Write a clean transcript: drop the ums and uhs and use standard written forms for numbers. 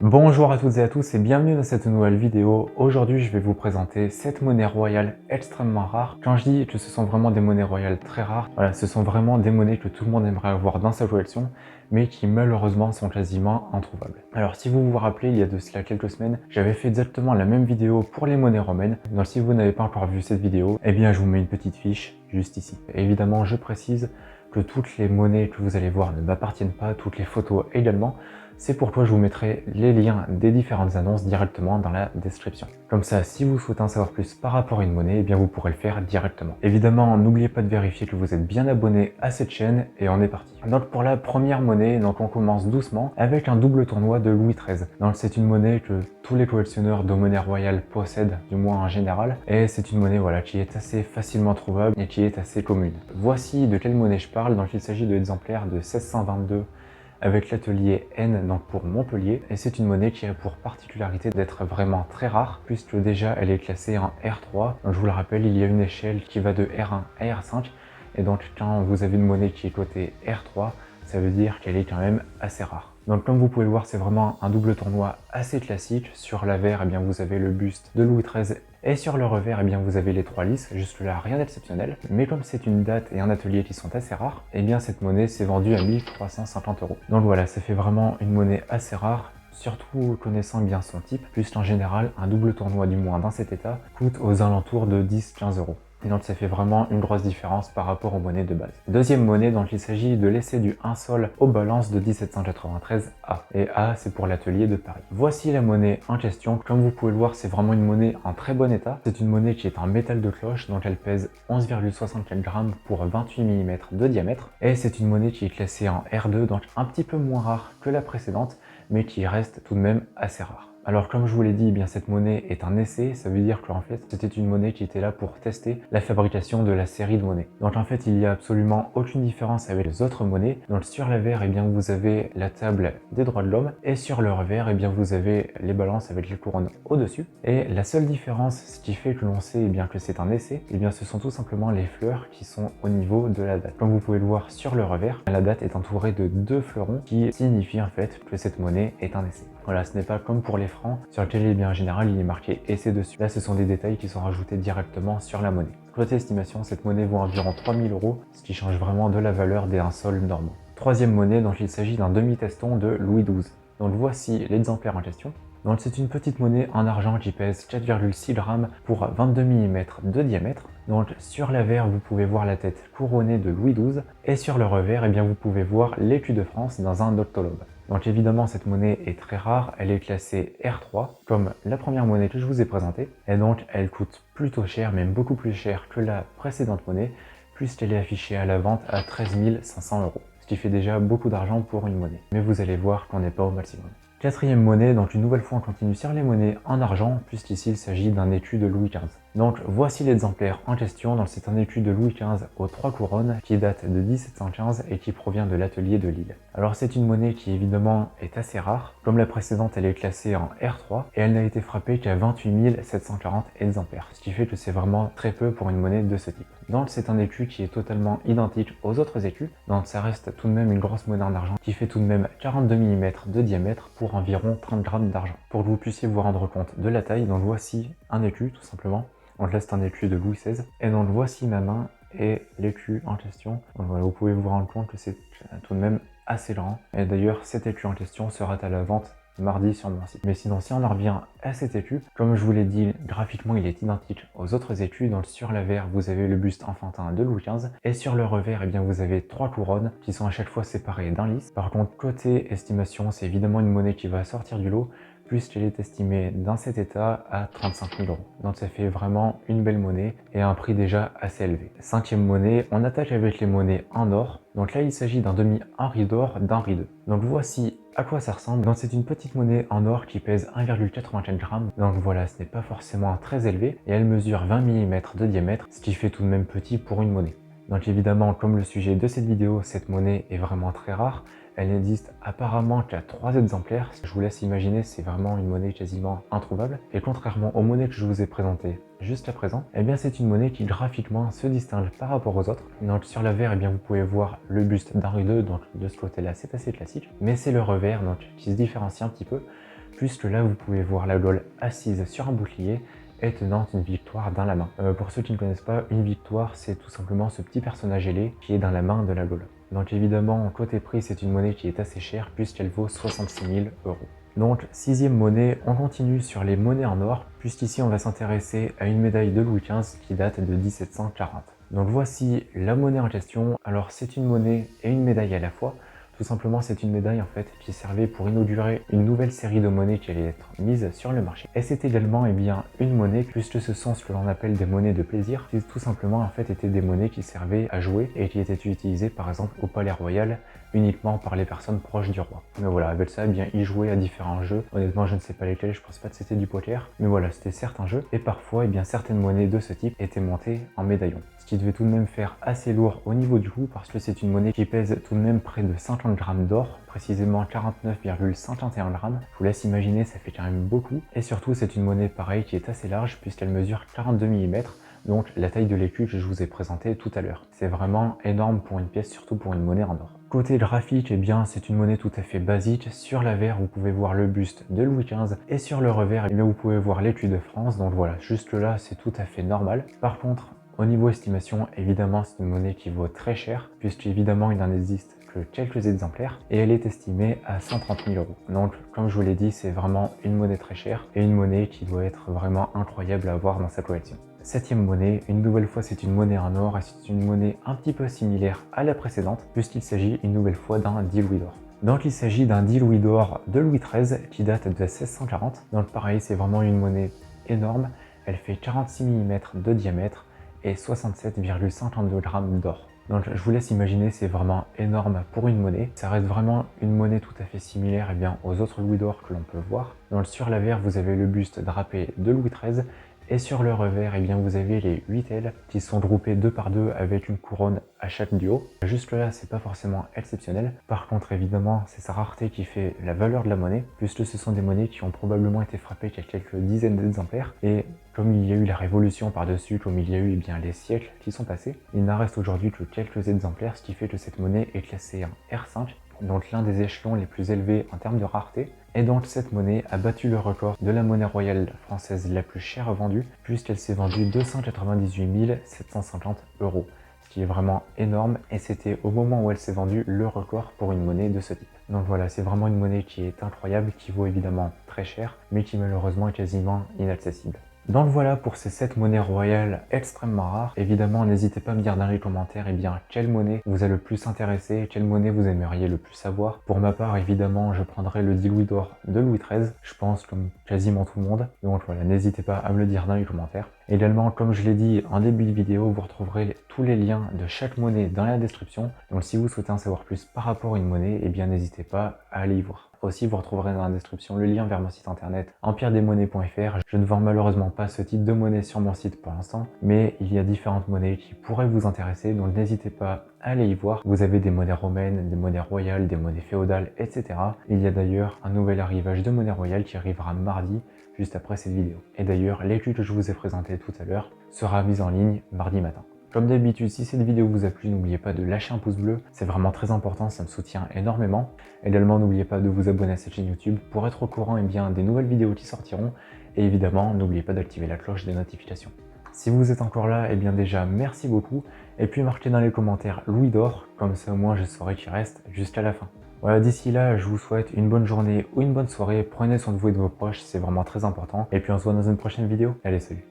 Bonjour à toutes et à tous et bienvenue dans cette nouvelle vidéo. Aujourd'hui, je vais vous présenter 7 monnaies royales extrêmement rares. Quand je dis que ce sont vraiment des monnaies royales très rares, voilà, ce sont vraiment des monnaies que tout le monde aimerait avoir dans sa collection, mais qui malheureusement sont quasiment introuvables. Alors si vous vous rappelez, il y a de cela quelques semaines, j'avais fait exactement la même vidéo pour les monnaies romaines. Donc si vous n'avez pas encore vu cette vidéo, eh bien je vous mets une petite fiche juste ici. Évidemment, je précise que toutes les monnaies que vous allez voir ne m'appartiennent pas, toutes les photos également. C'est pourquoi je vous mettrai les liens des différentes annonces directement dans la description. Comme ça, si vous souhaitez en savoir plus par rapport à une monnaie, eh bien vous pourrez le faire directement. Évidemment, n'oubliez pas de vérifier que vous êtes bien abonné à cette chaîne et on est parti. Donc pour la première monnaie, donc on commence doucement avec un double tournoi de Louis XIII. Donc c'est une monnaie que tous les collectionneurs de monnaie royale possèdent, du moins en général, et c'est une monnaie qui est assez facilement trouvable et qui est assez commune. Voici de quelle monnaie je parle, donc il s'agit de l'exemplaire de 1622 avec l'atelier N, donc pour Montpellier, et c'est une monnaie qui a pour particularité d'être vraiment très rare, puisque déjà elle est classée en R3, donc je vous le rappelle, il y a une échelle qui va de R1 à R5, et donc quand vous avez une monnaie qui est cotée R3, ça veut dire qu'elle est quand même assez rare. Donc comme vous pouvez le voir, c'est vraiment un double tournoi assez classique. Sur l'avers, eh bien, vous avez le buste de Louis XIII et sur le revers, eh bien, vous avez les 3 lys. Jusque là, rien d'exceptionnel. Mais comme c'est une date et un atelier qui sont assez rares, eh bien cette monnaie s'est vendue à 1350 €. Donc voilà, ça fait vraiment une monnaie assez rare. Surtout connaissant bien son type, puisqu'en général, un double tournoi du moins dans cet état coûte aux alentours de 10-15 €. Et donc ça fait vraiment une grosse différence par rapport aux monnaies de base. Deuxième monnaie, donc il s'agit de l'essai du 1 sol aux balances de 1793 A. Et A, c'est pour l'atelier de Paris. Voici la monnaie en question. Comme vous pouvez le voir, c'est vraiment une monnaie en très bon état. C'est une monnaie qui est en métal de cloche, donc elle pèse 11,64 grammes pour 28 mm de diamètre. Et c'est une monnaie qui est classée en R2, donc un petit peu moins rare que la précédente, mais qui reste tout de même assez rare. Alors comme je vous l'ai dit, eh bien cette monnaie est un essai, ça veut dire qu'en fait c'était une monnaie qui était là pour tester la fabrication de la série de monnaies. Donc en fait il n'y a absolument aucune différence avec les autres monnaies. Donc sur l'avers, eh bien vous avez la table des droits de l'homme et sur le revers, eh bien vous avez les balances avec les couronnes au-dessus. Et la seule différence, ce qui fait que l'on sait eh bien que c'est un essai, eh bien ce sont tout simplement les fleurs qui sont au niveau de la date. Comme vous pouvez le voir sur le revers, la date est entourée de 2 fleurons qui signifient en fait que cette monnaie est un essai. Voilà, ce n'est pas comme pour les francs sur lesquels, eh bien, en général, il est marqué essai dessus. Là, ce sont des détails qui sont rajoutés directement sur la monnaie. Côté estimation, cette monnaie vaut environ 3000 €, ce qui change vraiment de la valeur des 1 sol normaux. Troisième monnaie, donc il s'agit d'un demi-teston de Louis XII. Donc voici l'exemplaire en question. Donc c'est une petite monnaie en argent qui pèse 4,6 grammes pour 22 mm de diamètre. Donc sur l'avers, vous pouvez voir la tête couronnée de Louis XII et sur le revers, eh bien, vous pouvez voir l'écu de France dans un octolobe. Donc évidemment, cette monnaie est très rare, elle est classée R3, comme la première monnaie que je vous ai présentée, et donc elle coûte plutôt cher, même beaucoup plus cher que la précédente monnaie, puisqu'elle est affichée à la vente à 13 500 €, ce qui fait déjà beaucoup d'argent pour une monnaie. Mais vous allez voir qu'on n'est pas au maximum. Quatrième monnaie, donc une nouvelle fois on continue sur les monnaies en argent, puisqu'ici il s'agit d'un écu de Louis XV. Donc voici l'exemplaire en question, donc c'est un écu de Louis XV aux 3 couronnes qui date de 1715 et qui provient de l'atelier de Lille. Alors c'est une monnaie qui évidemment est assez rare, comme la précédente elle est classée en R3 et elle n'a été frappée qu'à 28 740 exemplaires, ce qui fait que c'est vraiment très peu pour une monnaie de ce type. Donc c'est un écu qui est totalement identique aux autres écus, donc ça reste tout de même une grosse monnaie en argent qui fait tout de même 42 mm de diamètre pour environ 30 grammes d'argent. Pour que vous puissiez vous rendre compte de la taille, donc voici un écu tout simplement. Donc là c'est un écu de Louis XVI et donc voici ma main et l'écu en question. Donc voilà, vous pouvez vous rendre compte que c'est tout de même assez grand. Et d'ailleurs cet écu en question sera à la vente mardi sur mon site. Mais sinon, si on en revient à cet écu, comme je vous l'ai dit, graphiquement il est identique aux autres écus. Donc sur l'avers, vous avez le buste enfantin de Louis XV et sur le revers, eh bien, vous avez 3 couronnes qui sont à chaque fois séparées d'un lys. Par contre, côté estimation, c'est évidemment une monnaie qui va sortir du lot puisqu'elle est estimée dans cet état à 35 000 €. Donc ça fait vraiment une belle monnaie et un prix déjà assez élevé. Cinquième monnaie, on attaque avec les monnaies en or. Donc là il s'agit d'un demi-Henri d'or d'Henri II. Donc voici à quoi ça ressemble. Donc c'est une petite monnaie en or qui pèse 1,84 grammes. Donc voilà, ce n'est pas forcément très élevé et elle mesure 20 mm de diamètre, ce qui fait tout de même petit pour une monnaie. Donc évidemment, comme le sujet de cette vidéo, cette monnaie est vraiment très rare. Elle n'existe apparemment qu'à 3 exemplaires. Je vous laisse imaginer, c'est vraiment une monnaie quasiment introuvable. Et contrairement aux monnaies que je vous ai présentées juste à présent, eh bien c'est une monnaie qui graphiquement se distingue par rapport aux autres. Donc sur l'avers, eh bien vous pouvez voir le buste d'Henri II, donc de ce côté-là c'est assez classique. Mais c'est le revers donc qui se différencie un petit peu, puisque là vous pouvez voir la LOL assise sur un bouclier et tenant une victoire dans la main. Pour ceux qui ne connaissent pas, une victoire c'est tout simplement ce petit personnage ailé qui est dans la main de la LOL. Donc évidemment, côté prix, c'est une monnaie qui est assez chère puisqu'elle vaut 66 000 €. Donc, sixième monnaie, on continue sur les monnaies en or, puisqu'ici on va s'intéresser à une médaille de Louis XV qui date de 1740. Donc voici la monnaie en question. Alors c'est une monnaie et une médaille à la fois. Tout simplement, c'est une médaille en fait qui servait pour inaugurer une nouvelle série de monnaies qui allait être mise sur le marché. Et c'est également une monnaie, puisque ce sont ce que l'on appelle des monnaies de plaisir, qui tout simplement en fait étaient des monnaies qui servaient à jouer et qui étaient utilisées par exemple au Palais Royal uniquement par les personnes proches du roi. Mais voilà, avec ça, ils jouaient à différents jeux. Honnêtement, je ne sais pas lesquels, je pense pas que c'était du poker, mais voilà, c'était certains jeux. Et parfois, certaines monnaies de ce type étaient montées en médaillon. Ce qui devait tout de même faire assez lourd au niveau du coût, parce que c'est une monnaie qui pèse tout de même près de 50 grammes d'or, précisément 49,51 grammes. Je vous laisse imaginer, ça fait quand même beaucoup. Et surtout, c'est une monnaie pareille qui est assez large, puisqu'elle mesure 42 mm. Donc la taille de l'écu que je vous ai présenté tout à l'heure. C'est vraiment énorme pour une pièce, surtout pour une monnaie en or. Côté graphique, c'est une monnaie tout à fait basique. Sur l'avers, vous pouvez voir le buste de Louis XV et sur le revers, vous pouvez voir l'écu de France. Donc voilà, juste là, c'est tout à fait normal. Par contre, au niveau estimation, évidemment, c'est une monnaie qui vaut très cher, puisqu'évidemment, il n'en existe que quelques exemplaires, et elle est estimée à 130 000 €. Donc, comme je vous l'ai dit, c'est vraiment une monnaie très chère, et une monnaie qui doit être vraiment incroyable à avoir dans sa collection. Septième monnaie, une nouvelle fois c'est une monnaie en or, et c'est une monnaie un petit peu similaire à la précédente, puisqu'il s'agit une nouvelle fois d'un 10 louis d'or. Donc il s'agit d'un 10 louis d'or de Louis XIII qui date de 1640. Donc pareil, c'est vraiment une monnaie énorme, elle fait 46 mm de diamètre, et 67,52 grammes d'or. Donc je vous laisse imaginer, c'est vraiment énorme pour une monnaie. Ça reste vraiment une monnaie tout à fait similaire aux autres louis d'or que l'on peut voir. Donc sur l'avers, vous avez le buste drapé de Louis XIII, et sur le revers, vous avez les 8 ailes qui sont groupées 2 par 2 avec une couronne à chaque du haut. Jusque là, c'est pas forcément exceptionnel. Par contre, évidemment, c'est sa rareté qui fait la valeur de la monnaie, puisque ce sont des monnaies qui ont probablement été frappées il y a quelques dizaines d'exemplaires. Et comme il y a eu la révolution par-dessus, comme il y a eu les siècles qui sont passés, il n'en reste aujourd'hui que quelques exemplaires, ce qui fait que cette monnaie est classée en R5, donc l'un des échelons les plus élevés en termes de rareté. Et donc cette monnaie a battu le record de la monnaie royale française la plus chère vendue, puisqu'elle s'est vendue 298 750 €, ce qui est vraiment énorme, et c'était au moment où elle s'est vendue le record pour une monnaie de ce type. Donc voilà, c'est vraiment une monnaie qui est incroyable, qui vaut évidemment très cher, mais qui malheureusement est quasiment inaccessible. Donc voilà pour ces 7 monnaies royales extrêmement rares. Évidemment, n'hésitez pas à me dire dans les commentaires quelle monnaie vous a le plus intéressé, quelle monnaie vous aimeriez le plus savoir. Pour ma part, évidemment, je prendrai le 10 louis d'or de Louis XIII, je pense comme quasiment tout le monde. Donc voilà, n'hésitez pas à me le dire dans les commentaires. Également, comme je l'ai dit en début de vidéo, vous retrouverez tous les liens de chaque monnaie dans la description. Donc si vous souhaitez en savoir plus par rapport à une monnaie, n'hésitez pas à aller y voir. Aussi, vous retrouverez dans la description le lien vers mon site internet empiredesmonnaies.fr. Je ne vends malheureusement pas ce type de monnaie sur mon site pour l'instant, mais il y a différentes monnaies qui pourraient vous intéresser, donc n'hésitez pas à aller y voir. Vous avez des monnaies romaines, des monnaies royales, des monnaies féodales, etc. Il y a d'ailleurs un nouvel arrivage de monnaie royale qui arrivera mardi, juste après cette vidéo. Et d'ailleurs, l'étude que je vous ai présenté tout à l'heure sera mise en ligne mardi matin. Comme d'habitude, si cette vidéo vous a plu, n'oubliez pas de lâcher un pouce bleu, c'est vraiment très important, ça me soutient énormément. Également, n'oubliez pas de vous abonner à cette chaîne YouTube pour être au courant des nouvelles vidéos qui sortiront. Et évidemment, n'oubliez pas d'activer la cloche des notifications. Si vous êtes encore là, déjà merci beaucoup. Et puis marquez dans les commentaires Louis d'or, comme ça au moins je saurai qu'il reste jusqu'à la fin. Voilà, d'ici là, je vous souhaite une bonne journée ou une bonne soirée. Prenez soin de vous et de vos proches, c'est vraiment très important. Et puis on se voit dans une prochaine vidéo. Allez, salut!